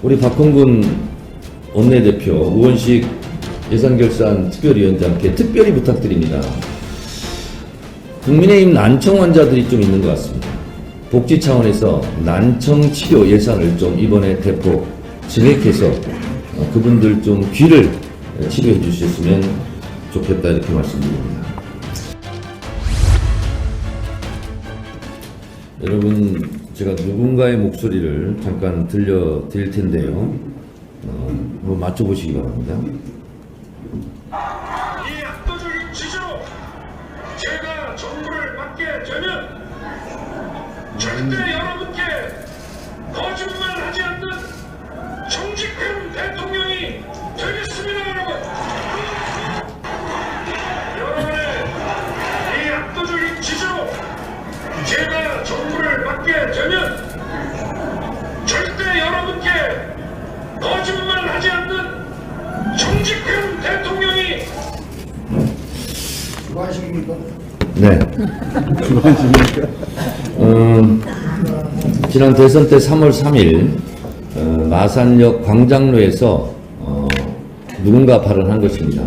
우리 박홍근 원내대표, 우원식 예산결산 특별위원장께 특별히 부탁드립니다. 국민의힘 난청 환자들이 좀 있는 것 같습니다. 복지 차원에서 난청 치료 예산을 좀 이번에 대폭 증액해서 그분들 좀 귀를 치료해 주셨으면 좋겠다, 이렇게 말씀드립니다. 여러분, 제가 누군가의 목소리를 잠깐 들려드릴 텐데요. 한번 맞춰보시기 바랍니다. 이 압도적인 지지로 제가 정부를 맡게 되면 절대 여러분께 거짓말하지 않는 정직한 대통령이 되겠습니다, 여러분. 여러분의 이 압도적인 지지로 제가 정부를 맡게 되면 절대 여러분께 거짓말하지 않는 정직한 대통령이. 주관식입니까? 네. 지난 대선 때 3월 3일 마산역 광장로에서 누군가 발언한 것입니다.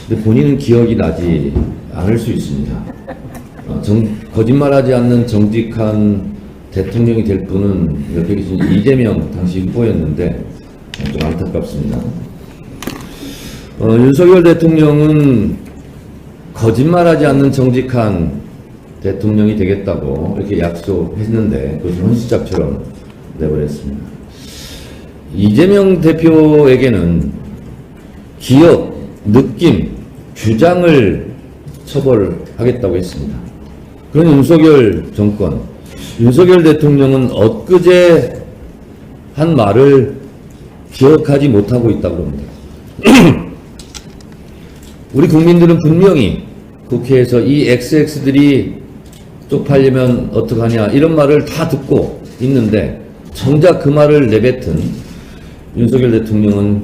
근데 본인은 기억이 나지 않을 수 있습니다. 거짓말하지 않는 정직한 대통령이 될 분은 옆에 계신 이재명 당시 후보였는데 좀 안타깝습니다. 윤석열 대통령은 거짓말하지 않는 정직한 대통령이 되겠다고 이렇게 약속했는데 그것을 헌시짝처럼 내버렸습니다. 이재명 대표에게는 기억, 느낌, 주장을 처벌하겠다고 했습니다. 그런 윤석열 정권, 윤석열 대통령은 엊그제 한 말을 기억하지 못하고 있다고 합니다. 우리 국민들은 분명히 국회에서 이 XX들이 쪽팔리면 어떡하냐 이런 말을 다 듣고 있는데 정작 그 말을 내뱉은 윤석열 대통령은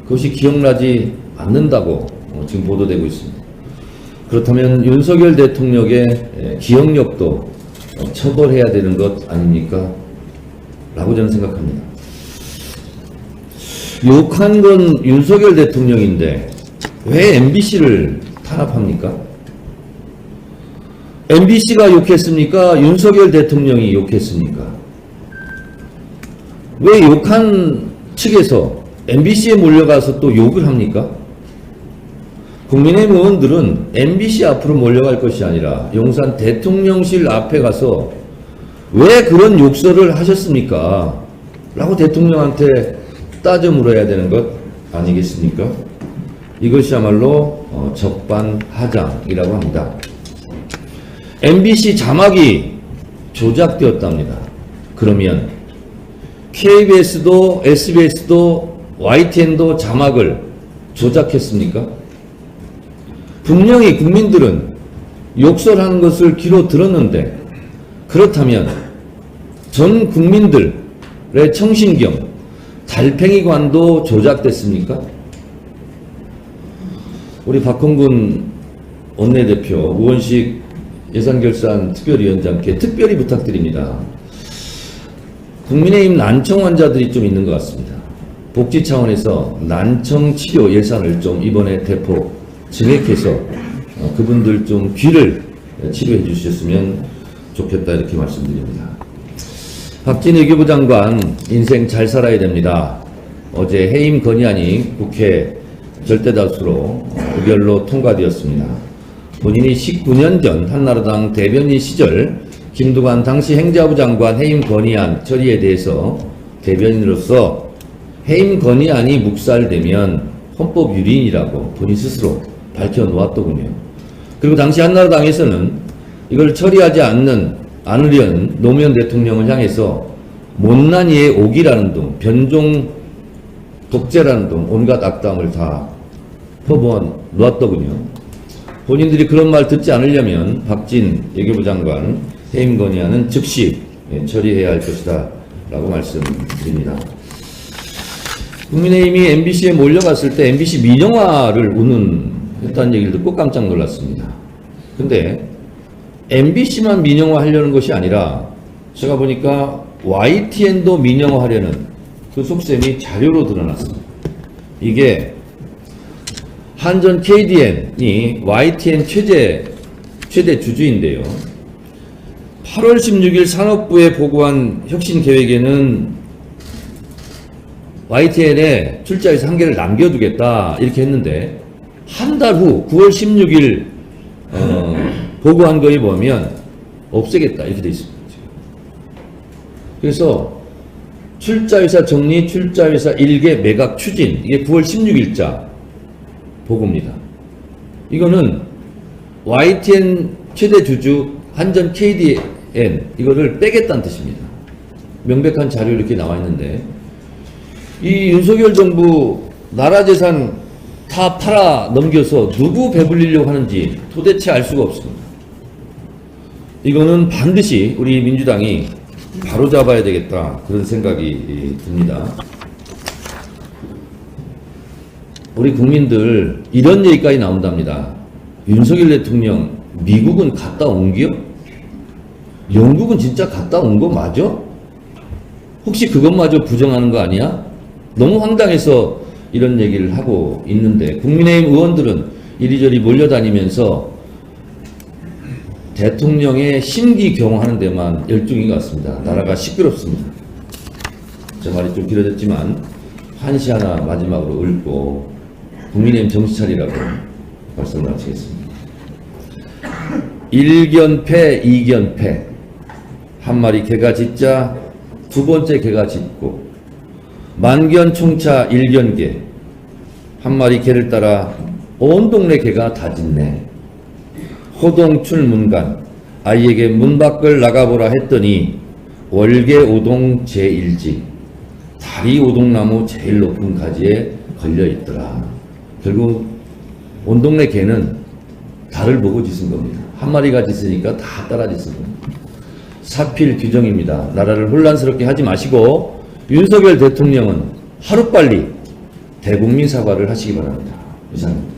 그것이 기억나지 않는다고 지금 보도되고 있습니다. 그렇다면 윤석열 대통령의 기억력도 처벌해야 되는 것 아닙니까? 라고 저는 생각합니다. 욕한 건 윤석열 대통령인데 왜 MBC를 탄압합니까? MBC가 욕했습니까? 윤석열 대통령이 욕했습니까? 왜 욕한 측에서 MBC에 몰려가서 또 욕을 합니까? 국민의힘 의원들은 MBC 앞으로 몰려갈 것이 아니라 용산 대통령실 앞에 가서 왜 그런 욕설을 하셨습니까? 라고 대통령한테 따져 물어야 되는 것 아니겠습니까? 이것이야말로 적반하장이라고 합니다. MBC 자막이 조작되었답니다. 그러면 KBS도 SBS도 YTN도 자막을 조작했습니까? 분명히 국민들은 욕설하는 것을 귀로 들었는데 그렇다면 전 국민들의 청신경, 달팽이관도 조작됐습니까? 우리 박홍근 원내대표, 우원식 예산결산 특별위원장께 특별히 부탁드립니다. 국민의힘 난청 환자들이 좀 있는 것 같습니다. 복지 차원에서 난청 치료 예산을 좀 이번에 대폭 증액해서 그분들 좀 귀를 치료해 주셨으면 좋겠다, 이렇게 말씀드립니다. 박진 외교부 장관 인생 잘 살아야 됩니다. 어제 해임 건의안이 국회 절대다수로 의결로 통과되었습니다. 본인이 19년 전 한나라당 대변인 시절 김두관 당시 행자부 장관 해임 건의안 처리에 대해서 대변인으로서 해임 건의안이 묵살되면 헌법 유린이라고 본인 스스로 밝혀놓았더군요. 그리고 당시 한나라당에서는 이걸 처리하지 않으려는 노무현 대통령을 향해서 못난 이의 옥이라는 등 변종 독재라는 등 온갖 악담을 다 퍼부어 놓았더군요. 본인들이 그런 말 듣지 않으려면 박진 외교부 장관 해임 건의안은 즉시 처리해야 할 것이다 라고 말씀드립니다. 국민의힘이 MBC에 몰려갔을 때 MBC 민영화를 운운했다는 얘기를 듣고 깜짝 놀랐습니다. 근데 MBC만 민영화 하려는 것이 아니라 제가 보니까 YTN도 민영화 하려는 그 속셈이 자료로 드러났습니다. 이게 한전 KDN이 YTN 최대 주주인데요. 8월 16일 산업부에 보고한 혁신 계획에는 YTN에 출자에서 한 개를 남겨두겠다 이렇게 했는데 한 달 후 9월 16일 보고한 거에 보면 없애겠다 이렇게 돼 있습니다. 그래서 출자회사 정리, 출자회사 1개 매각 추진 이게 9월 16일자 보고입니다. 이거는 YTN 최대 주주 한전 KDN 이거를 빼겠다는 뜻입니다. 명백한 자료 이렇게 나와 있는데 이 윤석열 정부 나라 재산 다 팔아 넘겨서 누구 배불리려고 하는지 도대체 알 수가 없습니다. 이거는 반드시 우리 민주당이 바로잡아야 되겠다 그런 생각이 듭니다. 우리 국민들 이런 얘기까지 나온답니다. 윤석열 대통령 미국은 갔다 온겨? 영국은 진짜 갔다 온 거 맞아? 혹시 그것마저 부정하는 거 아니야? 너무 황당해서 이런 얘기를 하고 있는데 국민의힘 의원들은 이리저리 몰려다니면서 대통령의 심기경하는 데만 열중인 것 같습니다. 나라가 시끄럽습니다. 제 말이 좀 길어졌지만 한시 하나 마지막으로 읊고 국민의힘 정신 차리라고 말씀을 마치겠습니다. 1견패, 2견패 한 마리 개가 짖자 두 번째 개가 짖고 만견총차 1견개 한 마리 개를 따라 온 동네 개가 다 짖네. 호동출문간 아이에게 문 밖을 나가보라 했더니 월계 오동 제1지 다리 오동나무 제일 높은 가지에 걸려있더라. 결국 온 동네 개는 달을 보고 짖은 겁니다. 한 마리가 짖으니까 다 따라 짖은 겁니다. 사필 규정입니다. 나라를 혼란스럽게 하지 마시고 윤석열 대통령은 하루빨리 대국민 사과를 하시기 바랍니다. 이상입니다.